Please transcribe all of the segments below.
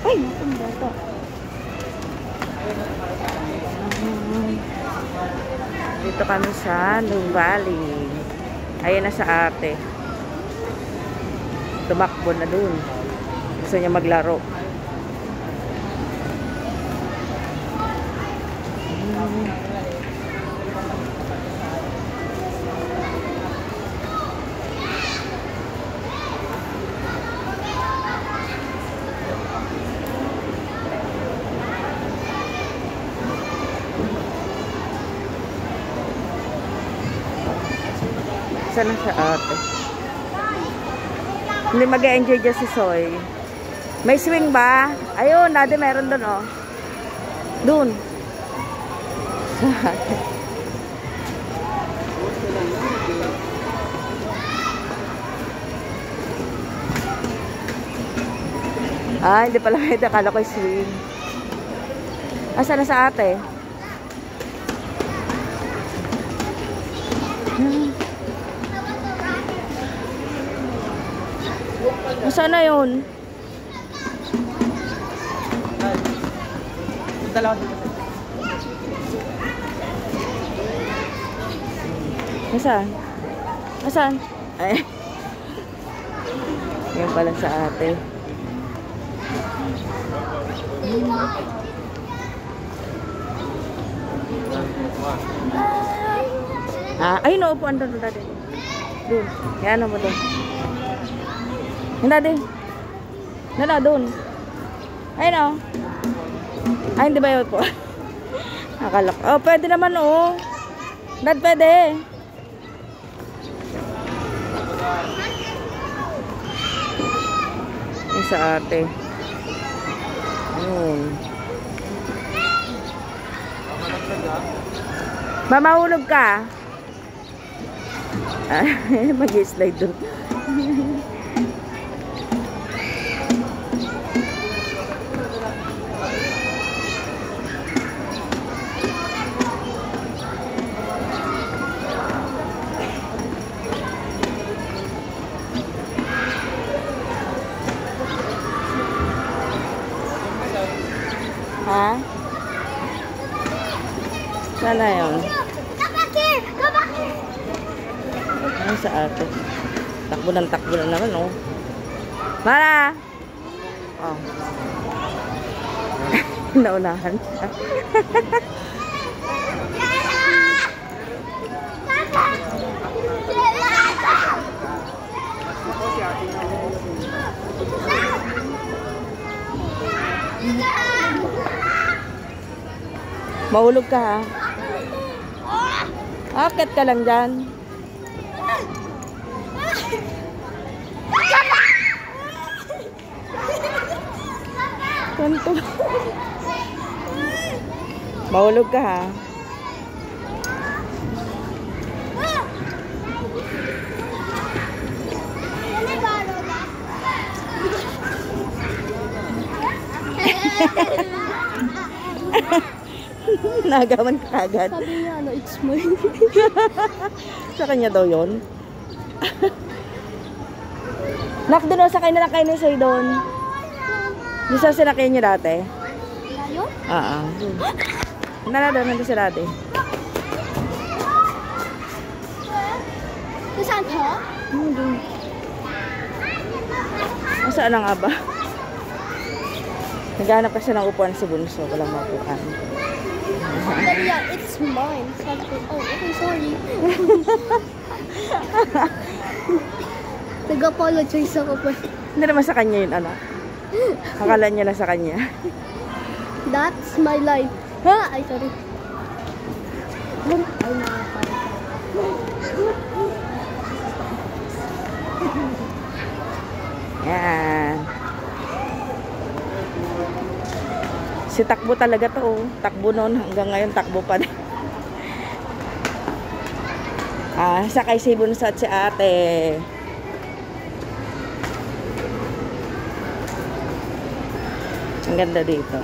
Ay, matanda ito. Dito kami sa New Valley. Ayan na sa ate. Tumakbo na dun. Gusto niya maglaro. Sana sa ate. Hindi mag-enjoy dyan si Soy. May swing ba? Ayun, dati meron doon, oh. Doon. Sa ate. Ah, hindi pala may akala ko swing. Asa na sa ate? Saan na yun? Nasaan? Nasaan? Ay. Yan pala sa ate. Ah, ay no, upuan doon dati. Doon. Yan mo doon. Hindi din. Nala doon. Ay no. Ay hindi ba yun po? Akala ko. Oh, pwede naman oh. Dad, pwede. Ay sa ate. Ayun. Mamahulog ka. Mag-slide doon. Ha? Sana yun? Come back here! Come back here! Ay, sa ate. Takbo na naman, oh. Mara! Oh. Naunahan siya. Mahulog ka ha. Akit ka lang dyan. Kanto. Mahulog ka ha. Nagawan ka agad. Sabi niya, ano, it's mine. Sa kanya daw yun. Nak, doon o, sakay na lang kayo ni Soy doon. Yung sa sinakay niyo dati? Yun? Oo. Nandun si dati. Saan po? Doon. Saan na nga ba? Naghanap kasi ng upuan si Bunso. Walang mapuan. But yeah, it's mine. Sabi ko, oh, okay, sorry. Nag-apologize ako pa. Hindi naman sa kanya yun, anak. Akala niya lang sa kanya. That's my life. Ha? Ay, sorry. Ay, nakapal. Yan. Si takbo talaga to, oh. Takbo noon hanggang ngayon takbo pa din. Sakay si Bunso at si ate. Ang ganda dito.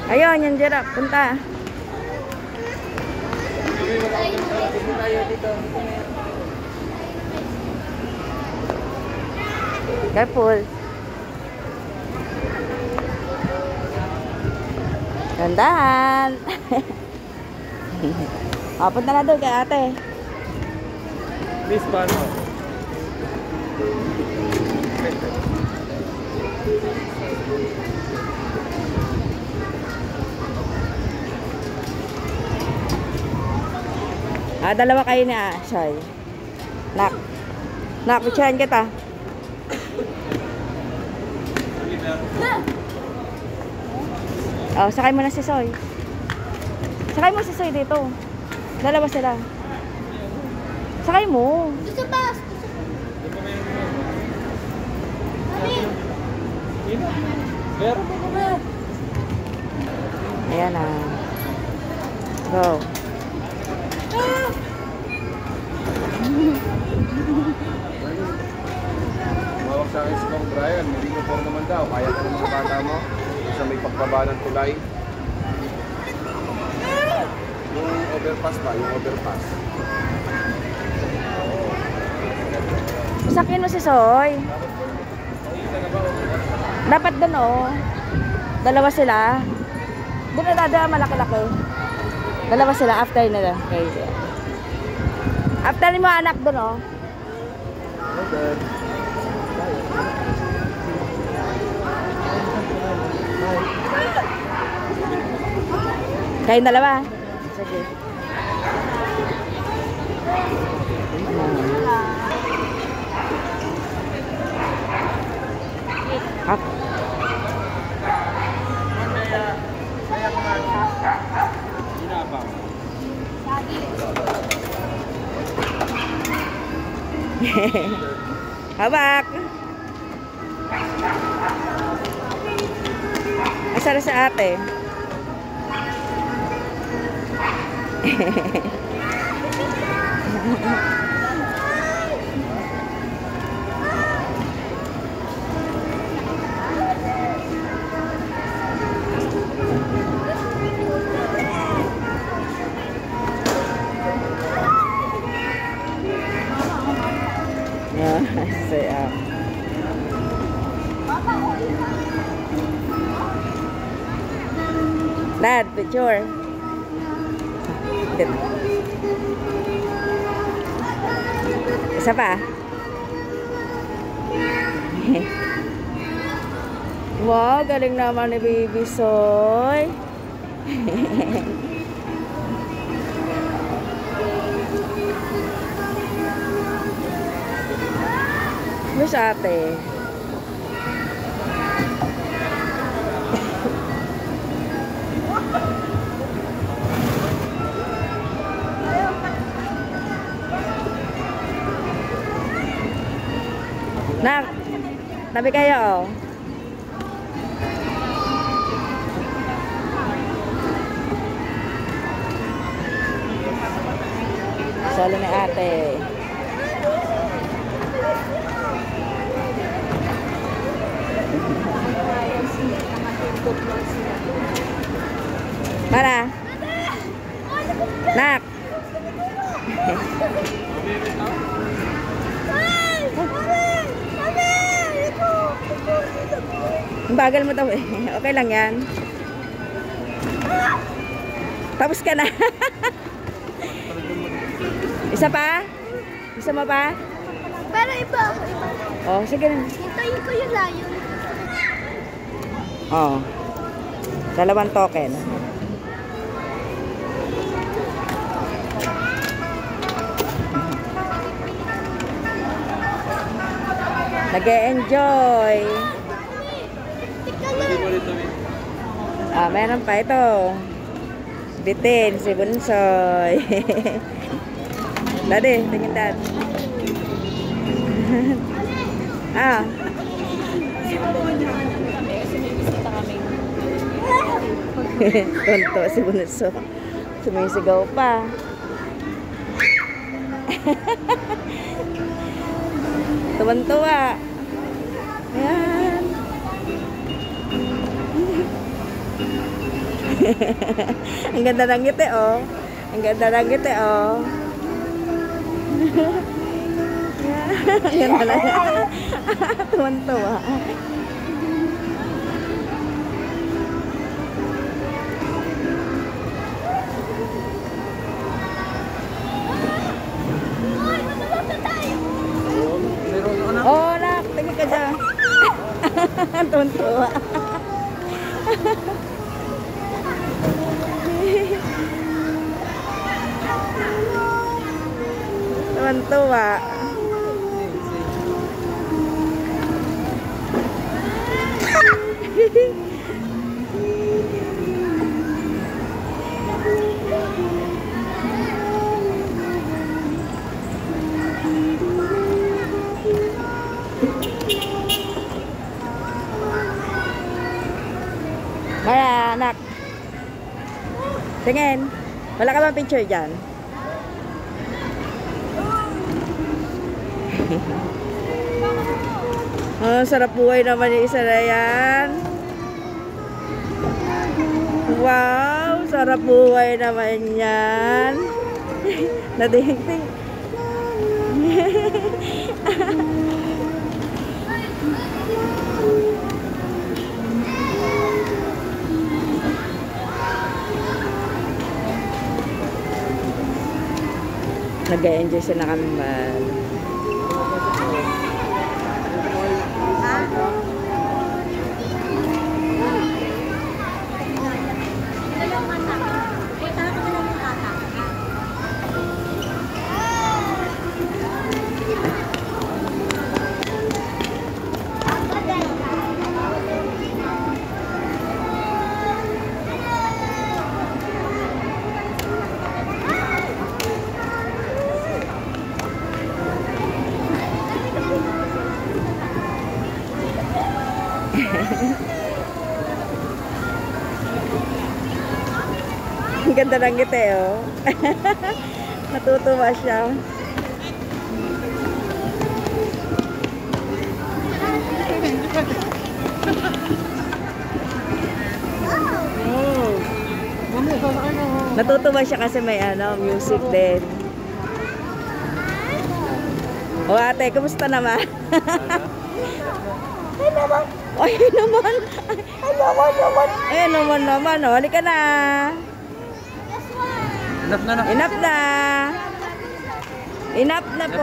Ayun, yung giraffe. Punta. Careful. Gandahan. O, punta na doon kay ate. Miss Bano. Dalawa kayo ni Ashay. Nak. Nak, picturean kita. Oh, sakay mo na si Soy. Sakay mo si Soy dito. Dalawa sila. Sakay mo. Gusto ba? Meron mo na. Ayan na. Go. Mawag sa akin si Kong Brian. Hindi ko form naman daw. Kaya ka naman sa bata mo. Sa may pagbaba ng tulay. Yung overpass ba? Yung overpass. Sakin mo si Soy. Dapat doon oh. Dalawa sila. Doon na dada malaki-laki. Dalawa sila after nila. Okay. After mo anak doon oh. Okay. Kayong dalawa. Sige. Up. Habak. Asa na sa ate? Say up. Dad, picture. Isa pa. Wow, galing naman ni Baby Soy. Miss ate. Nak, tabi kayo oh. Solo ni ate. Para. Nak. Ang bagal mo daw eh. Okay lang yan. Tapos ka na. Isa pa? Isa mo pa? Pero iba. Oh, sige na. Hintayin ko yung layon. Oh. 2 token. Nag-e-enjoy. Meron pa ito. Bitin, si Bunsoy. Daddy, tingin dad. Tonto si Bunso. Sumisigaw pa. Tuwan-tuwa. Ayan. Ang ganda ng ngiti, oh. Ang ganda ng ngiti, oh. Ang ganda lang. Tuwan-tuwa. Oh, nak, tingin ka dyan. Tuwan-tuwa. Tuwan-tuwa. Maya, anak. Tingin. Wala ka bang picture dyan? Oh, sarap buhay naman yung isa na yan. Wow, sarap buhay naman yan. Nadihing-ting. Nag-enjoy sila kami man. Ang ganda ng ngiti, oh. Natutuwa siya. Oh. Natutuwa siya kasi may music din. O ate, kumusta naman? Ay naman. Ay naman. Ay naman. O, halika na. Enough na. Enough na. Enough na po.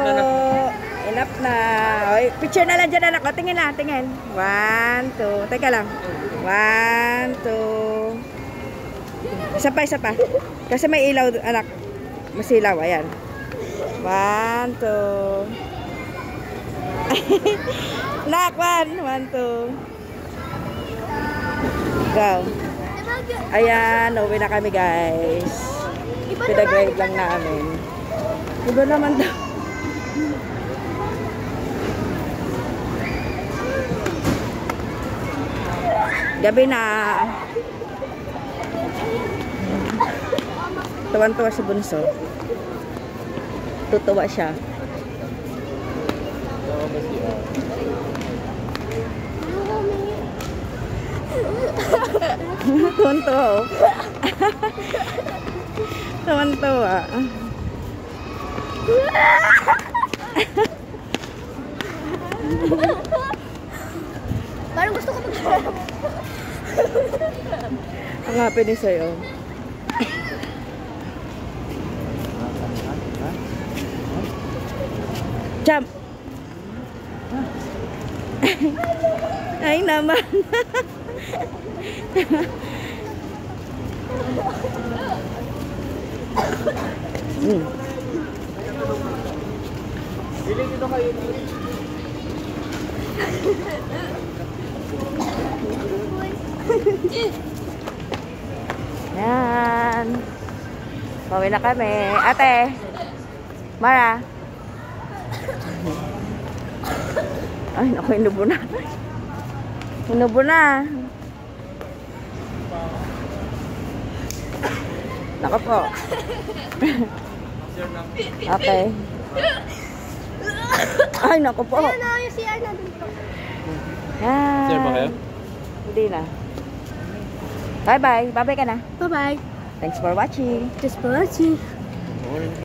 Enough na. O, picture na lang dyan, anak. O, tingin na, tingin. 1, 2. Teka lang. 1, 2. Isa pa. Kasi may ilaw, anak. Masilaw, ayan. 1, 2. Nak, 1, 2. Go. Ayan, uwi na kami, guys. Pinag-ride lang namin. Iba naman daw. Gabi na. Tuwan-tuwa si Bunso. Tutuwa siya. Tuwan-tuwa, oh. Tuwan-tuwa. Parang gusto ko mag-share. Ang happy ni sa'yo. Jump! Ay naman. Dito kayo. Yan. Pauwi na kami. Ate. Mara. Ay, naku, inubo na. Inubo na. Naku po. Okay. Ay, naku po. Ayan na, yung CR na dun po. Yan. Sir ba kayo? Hindi na. Bye-bye. Bye-bye ka na. Bye-bye. Thanks for watching. Just for watching.